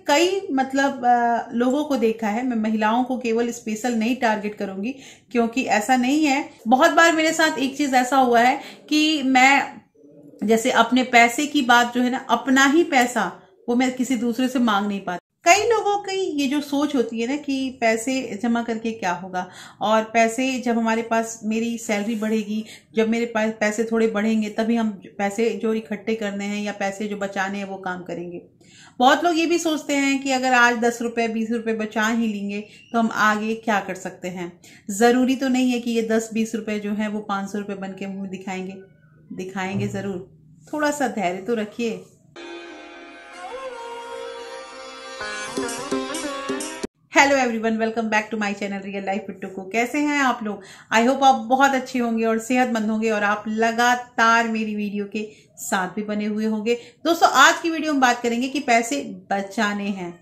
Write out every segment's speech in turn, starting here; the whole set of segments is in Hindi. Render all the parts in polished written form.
कई मतलब लोगों को देखा है। मैं महिलाओं को केवल स्पेशल नहीं टारगेट करूंगी, क्योंकि ऐसा नहीं है। बहुत बार मेरे साथ एक चीज ऐसा हुआ है कि मैं जैसे अपने पैसे की बात जो है ना, अपना ही पैसा वो मैं किसी दूसरे से मांग नहीं पाती। कई लोगों की ये जो सोच होती है ना कि पैसे जमा करके क्या होगा, और पैसे जब हमारे पास, मेरी सैलरी बढ़ेगी, जब मेरे पास पैसे थोड़े बढ़ेंगे तभी हम पैसे जो इकट्ठे करने हैं या पैसे जो बचाने हैं वो काम करेंगे। बहुत लोग ये भी सोचते हैं कि अगर आज 10 रुपए 20 रुपए बचा ही लेंगे तो हम आगे क्या कर सकते हैं। जरूरी तो नहीं है कि ये 10-20 रुपए जो है वो 500 रुपए बन के मुंह दिखाएंगे जरूर। थोड़ा सा धैर्य तो रखिए। Hello everyone, welcome back to my channel real life with Tuku. कैसे हैं आप लोग? आई होप आप बहुत अच्छे होंगे और सेहतमंद होंगे और आप लगातार मेरी वीडियो के साथ भी बने हुए होंगे। दोस्तों, आज की वीडियो में बात करेंगे कि पैसे बचाने हैं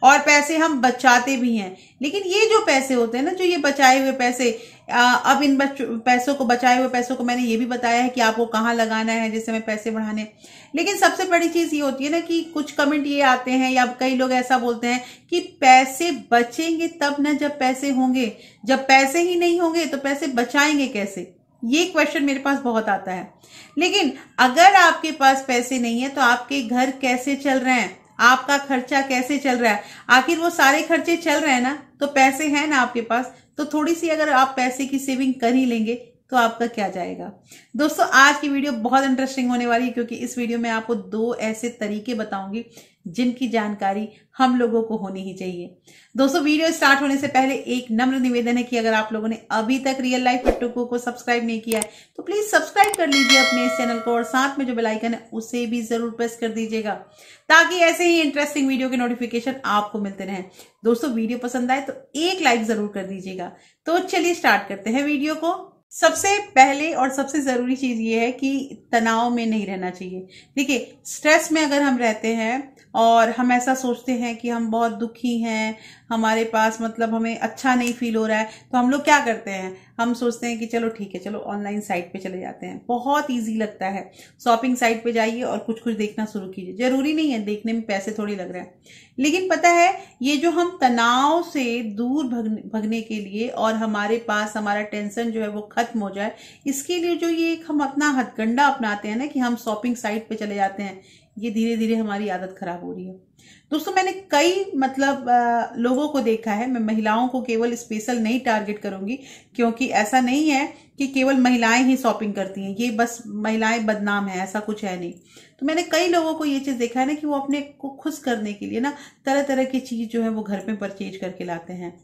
और पैसे हम बचाते भी हैं। लेकिन ये जो पैसे होते हैं ना, जो ये बचाए हुए पैसे, अब इन पैसों को, बचाए हुए पैसों को मैंने ये भी बताया है कि आपको कहाँ लगाना है जिससे हमें पैसे बढ़ाने। लेकिन सबसे बड़ी चीज ये होती है ना कि कुछ कमेंट ये आते हैं या कई लोग ऐसा बोलते हैं कि पैसे बचेंगे तब ना जब पैसे होंगे, जब पैसे ही नहीं होंगे तो पैसे बचाएंगे कैसे। ये क्वेश्चन मेरे पास बहुत आता है। लेकिन अगर आपके पास पैसे नहीं है तो आपके घर कैसे चल रहे हैं, आपका खर्चा कैसे चल रहा है? आखिर वो सारे खर्चे चल रहे हैं ना, तो पैसे हैं ना आपके पास, तो थोड़ी सी अगर आप पैसे की सेविंग कर ही लेंगे तो आपका क्या जाएगा। दोस्तों, आज की वीडियो बहुत इंटरेस्टिंग होने वाली है, क्योंकि इस वीडियो में आपको 2 ऐसे तरीके बताऊंगी जिनकी जानकारी हम लोगों को होनी ही चाहिए। दोस्तों, वीडियो स्टार्ट होने से पहले एक नम्र निवेदन है कि अगर आप लोगों ने अभी तक रियल लाइफ विद टुकू को सब्सक्राइब नहीं किया है तो प्लीज सब्सक्राइब कर लीजिए अपने इस चैनल को, और साथ में जो बेल आइकन है उसे भी जरूर प्रेस कर दीजिएगा, ताकि ऐसे ही इंटरेस्टिंग वीडियो के नोटिफिकेशन आपको मिलते रहें। दोस्तों, वीडियो पसंद आए तो एक लाइक जरूर कर दीजिएगा। तो चलिए स्टार्ट करते हैं वीडियो को। सबसे पहले और सबसे जरूरी चीज ये है कि तनाव में नहीं रहना चाहिए। देखिए, स्ट्रेस में अगर हम रहते हैं और हम ऐसा सोचते हैं कि हम बहुत दुखी हैं, हमारे पास मतलब हमें अच्छा नहीं फील हो रहा है, तो हम लोग क्या करते हैं, हम सोचते हैं कि चलो ठीक है, चलो ऑनलाइन साइट पे चले जाते हैं। बहुत इजी लगता है, शॉपिंग साइट पे जाइए और कुछ कुछ देखना शुरू कीजिए। जरूरी नहीं है, देखने में पैसे थोड़ी लग रहे हैं। लेकिन पता है, ये जो हम तनाव से दूर भगने के लिए और हमारे पास हमारा टेंशन जो है वो खत्म हो जाए, इसके लिए जो ये एक हम अपना हथकंडा अपनाते हैं ना कि हम शॉपिंग साइट पे चले जाते हैं, ये धीरे धीरे हमारी आदत खराब हो रही है। दोस्तों, मैंने कई मतलब लोगों को देखा है। मैं महिलाओं को केवल स्पेशल नहीं टारगेट करूंगी, क्योंकि ऐसा नहीं है कि केवल महिलाएं ही शॉपिंग करती हैं, ये बस महिलाएं बदनाम है, ऐसा कुछ है नहीं। तो मैंने कई लोगों को ये चीज देखा है ना कि वो अपने को खुश करने के लिए ना तरह तरह की चीज जो है वो घर में परचेज करके लाते हैं,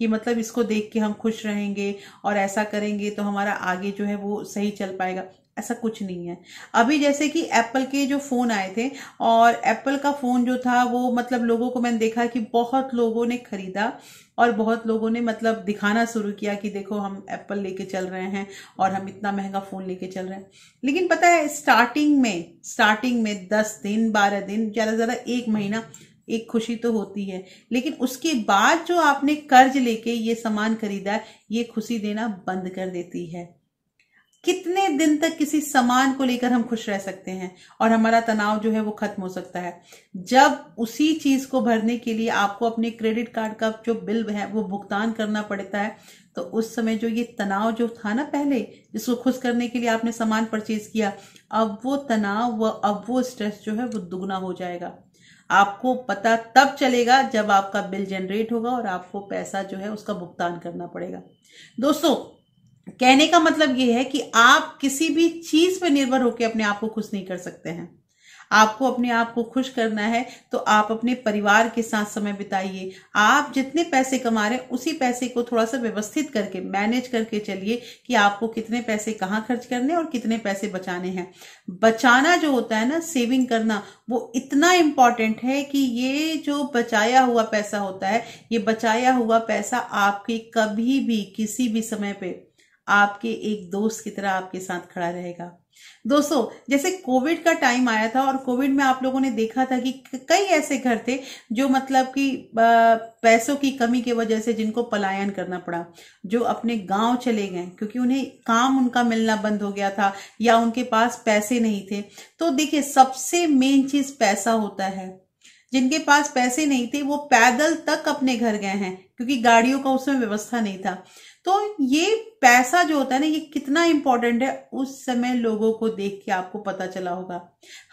कि मतलब इसको देख के हम खुश रहेंगे और ऐसा करेंगे तो हमारा आगे जो है वो सही चल पाएगा। ऐसा कुछ नहीं है। अभी जैसे कि एप्पल के जो फोन आए थे, और एप्पल का फोन जो था वो मतलब लोगों को मैंने देखा कि बहुत लोगों ने खरीदा और बहुत लोगों ने मतलब दिखाना शुरू किया कि देखो हम एप्पल लेके चल रहे हैं और हम इतना महंगा फोन लेके चल रहे हैं। लेकिन पता है, स्टार्टिंग में 10 दिन 12 दिन, ज्यादा से ज्यादा 1 महीना एक खुशी तो होती है, लेकिन उसके बाद जो आपने कर्ज लेके ये सामान खरीदा, ये खुशी देना बंद कर देती है। कितने दिन तक किसी सामान को लेकर हम खुश रह सकते हैं और हमारा तनाव जो है वो खत्म हो सकता है, जब उसी चीज को भरने के लिए आपको अपने क्रेडिट कार्ड का जो बिल है वो भुगतान करना पड़ता है। तो उस समय जो ये तनाव जो था ना पहले, जिसको खुश करने के लिए आपने सामान परचेज किया, अब वो तनाव अब वो स्ट्रेस जो है वो दुगना हो जाएगा। आपको पता तब चलेगा जब आपका बिल जनरेट होगा और आपको पैसा जो है उसका भुगतान करना पड़ेगा। दोस्तों, कहने का मतलब ये है कि आप किसी भी चीज पर निर्भर होकर अपने आप को खुश नहीं कर सकते हैं। आपको अपने आप को खुश करना है तो आप अपने परिवार के साथ समय बिताइए। आप जितने पैसे कमा रहे हैं उसी पैसे को थोड़ा सा व्यवस्थित करके मैनेज करके चलिए कि आपको कितने पैसे कहाँ खर्च करने और कितने पैसे बचाने हैं। बचाना जो होता है ना, सेविंग करना, वो इतना इंपॉर्टेंट है कि ये जो बचाया हुआ पैसा होता है, ये बचाया हुआ पैसा आपके कभी भी किसी भी समय पे आपके एक दोस्त की तरह आपके साथ खड़ा रहेगा। दोस्तों, जैसे कोविड का टाइम आया था और कोविड में आप लोगों ने देखा था कि कई ऐसे घर थे जो मतलब कि पैसों की कमी की वजह से जिनको पलायन करना पड़ा, जो अपने गांव चले गए क्योंकि उन्हें काम उनका मिलना बंद हो गया था या उनके पास पैसे नहीं थे। तो देखिए, सबसे मेन चीज पैसा होता है। जिनके पास पैसे नहीं थे वो पैदल तक अपने घर गए हैं, क्योंकि गाड़ियों का उसमें व्यवस्था नहीं था। तो ये पैसा जो होता है ना, ये कितना इंपॉर्टेंट है, उस समय लोगों को देख के आपको पता चला होगा।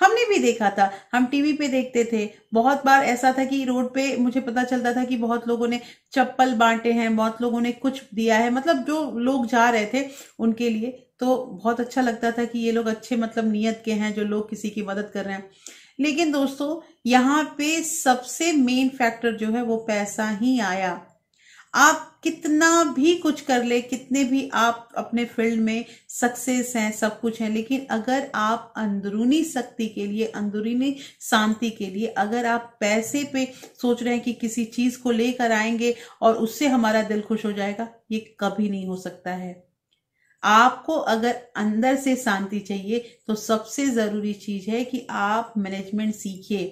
हमने भी देखा था, हम टीवी पे देखते थे, बहुत बार ऐसा था कि रोड पे मुझे पता चलता था कि बहुत लोगों ने चप्पल बांटे हैं, बहुत लोगों ने कुछ दिया है, मतलब जो लोग जा रहे थे उनके लिए। तो बहुत अच्छा लगता था कि ये लोग अच्छे मतलब नियत के हैं, जो लोग किसी की मदद कर रहे हैं। लेकिन दोस्तों, यहाँ पे सबसे मेन फैक्टर जो है वो पैसा ही आया। आप कितना भी कुछ कर ले, कितने भी आप अपने फील्ड में सक्सेस हैं, सब कुछ है, लेकिन अगर आप अंदरूनी शक्ति के लिए, अंदरूनी शांति के लिए अगर आप पैसे पे सोच रहे हैं कि किसी चीज को लेकर आएंगे और उससे हमारा दिल खुश हो जाएगा, ये कभी नहीं हो सकता है। आपको अगर अंदर से शांति चाहिए तो सबसे जरूरी चीज है कि आप मैनेजमेंट सीखिए,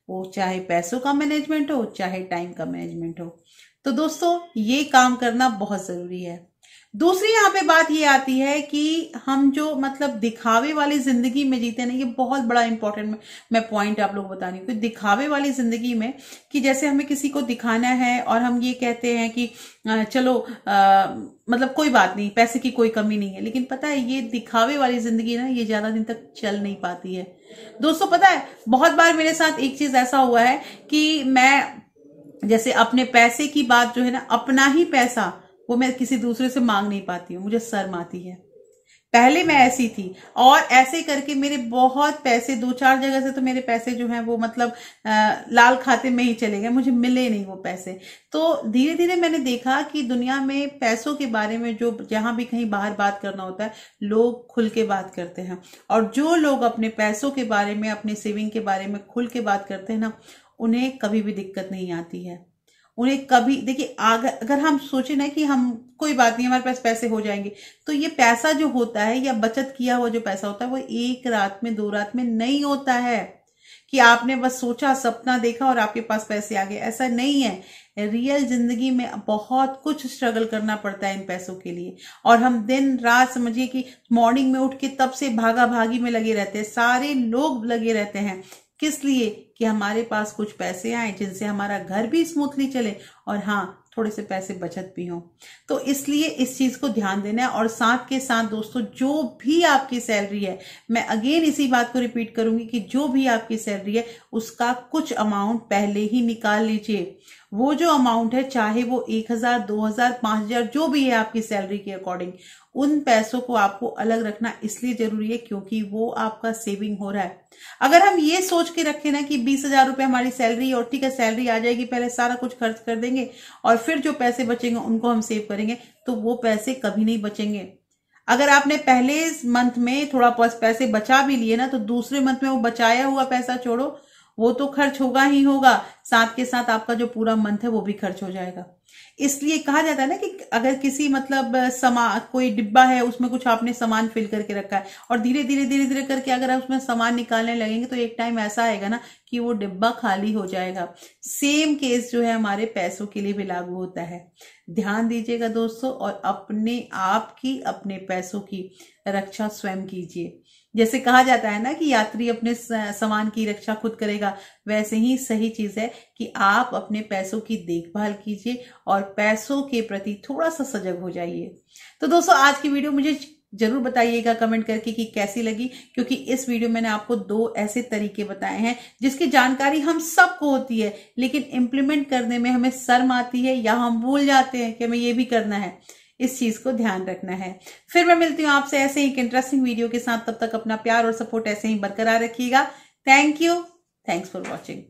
वो चाहे पैसों का मैनेजमेंट हो, चाहे टाइम का मैनेजमेंट हो। तो दोस्तों, ये काम करना बहुत जरूरी है। दूसरी यहाँ पे बात ये आती है कि हम जो मतलब दिखावे वाली जिंदगी में जीते हैं ना, ये बहुत बड़ा इंपॉर्टेंट मैं पॉइंट आप लोग बता रही हूँ कि दिखावे वाली जिंदगी में, कि जैसे हमें किसी को दिखाना है और हम ये कहते हैं कि चलो मतलब कोई बात नहीं, पैसे की कोई कमी नहीं है, लेकिन पता है ये दिखावे वाली जिंदगी ना, ये ज्यादा दिन तक चल नहीं पाती है। दोस्तों पता है, बहुत बार मेरे साथ एक चीज ऐसा हुआ है कि मैं जैसे अपने पैसे की बात जो है ना, अपना ही पैसा वो मैं किसी दूसरे से मांग नहीं पाती हूँ, मुझे शर्म आती है। पहले मैं ऐसी थी और ऐसे करके मेरे बहुत पैसे, 2-4 जगह से तो मेरे पैसे जो हैं वो मतलब लाल खाते में ही चले गए, मुझे मिले नहीं वो पैसे। तो धीरे धीरे मैंने देखा कि दुनिया में पैसों के बारे में जो जहां भी कहीं बाहर बात करना होता है, लोग खुल के बात करते हैं, और जो लोग अपने पैसों के बारे में, अपने सेविंग के बारे में खुल के बात करते हैं ना, उन्हें कभी भी दिक्कत नहीं आती है। उन्हें कभी, देखिए अगर हम सोचे ना कि हम कोई बात नहीं, हमारे पास पैसे हो जाएंगे, तो ये पैसा जो होता है या बचत किया हुआ जो पैसा होता है, वो एक रात में 2 रात में नहीं होता है कि आपने बस सोचा, सपना देखा और आपके पास पैसे आ गए। ऐसा नहीं है। रियल जिंदगी में बहुत कुछ स्ट्रगल करना पड़ता है इन पैसों के लिए, और हम दिन रात समझिए कि मॉर्निंग में उठ के तब से भागा भागी में लगे रहते हैं, सारे लोग लगे रहते हैं। किस लिए? कि हमारे पास कुछ पैसे आए जिनसे हमारा घर भी स्मूथली चले और हाँ, थोड़े से पैसे बचत भी हो। तो इसलिए इस चीज को ध्यान देना है। और साथ के साथ दोस्तों, जो भी आपकी सैलरी है, मैं अगेन इसी बात को रिपीट करूंगी कि जो भी आपकी सैलरी है उसका कुछ अमाउंट पहले ही निकाल लीजिए। वो जो अमाउंट है, चाहे वो 1000, 2000, 5000 जो भी है आपकी सैलरी के अकॉर्डिंग, उन पैसों को आपको अलग रखना इसलिए जरूरी है क्योंकि वो आपका सेविंग हो रहा है। अगर हम ये सोच के रखें ना कि 20,000 रुपए हमारी सैलरी और ठीक है, सैलरी आ जाएगी, पहले सारा कुछ खर्च कर देंगे और फिर जो पैसे बचेंगे उनको हम सेव करेंगे, तो वो पैसे कभी नहीं बचेंगे। अगर आपने पहले मंथ में थोड़ा पैसे बचा भी लिए ना, तो दूसरे मंथ में वो बचाया हुआ पैसा छोड़ो, वो तो खर्च होगा ही होगा, साथ के साथ आपका जो पूरा मंथ है वो भी खर्च हो जाएगा। इसलिए कहा जाता है ना कि अगर किसी मतलब सामान, कोई डिब्बा है, उसमें कुछ आपने सामान फिल करके रखा है और धीरे धीरे करके अगर आप उसमें सामान निकालने लगेंगे तो एक टाइम ऐसा आएगा ना कि वो डिब्बा खाली हो जाएगा। सेम केस जो है हमारे पैसों के लिए भी लागू होता है। ध्यान दीजिएगा दोस्तों, और अपने आप की, अपने पैसों की रक्षा स्वयं कीजिए। जैसे कहा जाता है ना कि यात्री अपने सामान की रक्षा खुद करेगा, वैसे ही सही चीज है कि आप अपने पैसों की देखभाल कीजिए और पैसों के प्रति थोड़ा सा सजग हो जाइए। तो दोस्तों, आज की वीडियो मुझे जरूर बताइएगा कमेंट करके कि कैसी लगी, क्योंकि इस वीडियो मैंने आपको 2 ऐसे तरीके बताए हैं जिसकी जानकारी हम सबको होती है, लेकिन इम्प्लीमेंट करने में हमें शर्म आती है या हम भूल जाते हैं कि हमें ये भी करना है। इस चीज को ध्यान रखना है। फिर मैं मिलती हूँ आपसे ऐसे ही एक इंटरेस्टिंग वीडियो के साथ। तब तक अपना प्यार और सपोर्ट ऐसे ही बरकरार रखिएगा। Thank you. Thanks for watching.